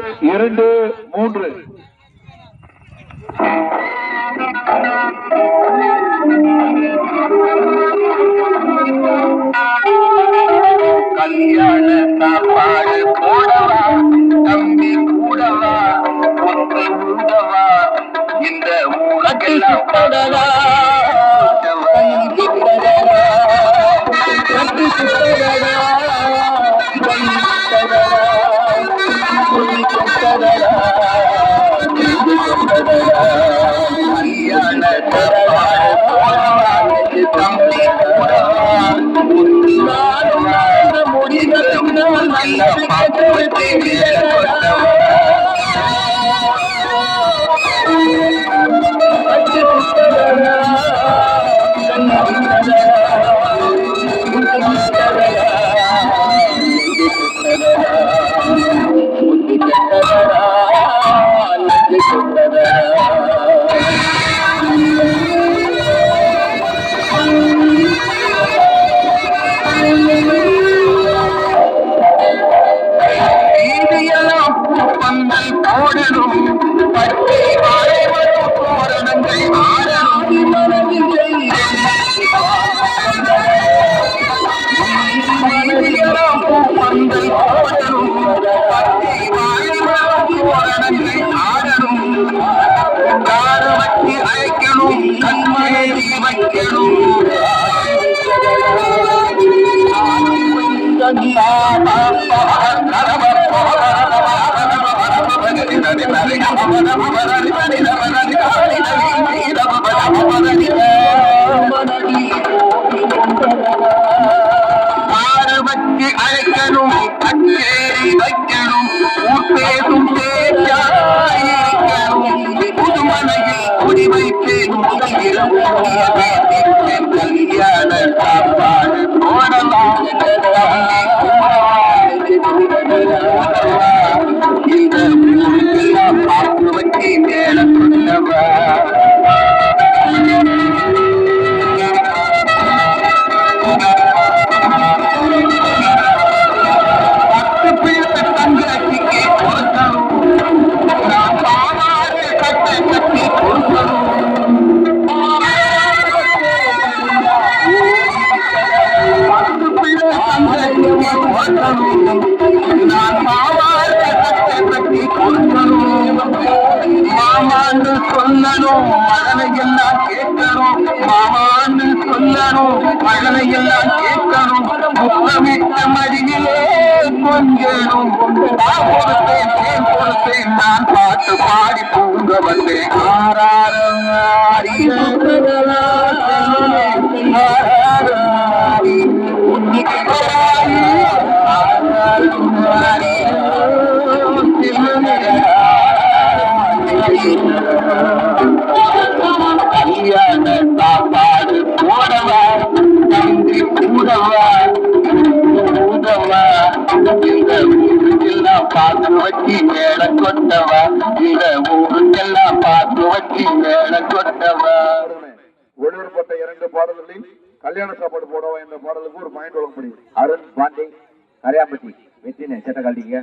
2, 3. கல்யாண சாப்பாடு போடவா தம்பி கூடவா ஒன்று உண்டவா இந்த ஊரெல்லாம் போடவா கல்யாண சாப்பாடு போடவா தம்பி கூடவா ஆரவச்சு அழைக்கணும் கச்சேரி வைக்கணும் ஊர்பேசும் பேச்சாயிருக்கணும் புதுமனையில் குடி வைத்தேன் கல்யாண சாப்பாடு போடலாம் இந்த ஊருக்கெல்லாம் பார்த்து வச்சு மேல சொன்னவா மாமான்னு சொல்லணும் மழலையெல்லாம் கேட்கணும் மாமான்னு சொல்லணும் மழலையெல்லாம் கேட்கணும் முத்தமிட்ட மடியிலே கொஞ்சணும் கொடுத்தேன் தேன் கொடுத்தேன் நான் பாட்டு பாடி பூங்க வந்தேன் ஆறாரம் ஆடி கல்யாண சாப்பாடு போடவா தம்பி கூடவா ஊதவா இந்த ஊருக்கெல்லாம் பார்த்து வச்சு மேல கொட்டவா இந்த ஊருக்கெல்லாம் பார்த்து வச்சு மேல கொட்டவா. ஒளிபரப்பட்ட 2 பாடல்களில் கல்யாண சாப்பாடு போடவா என்ற பாடலுக்கு ஒரு பாயிண்ட் வழங்க முடியும். அருண் பாண்டி கரையாம்பட்டி வெற்றினே சேட்டை காட்டிங்க.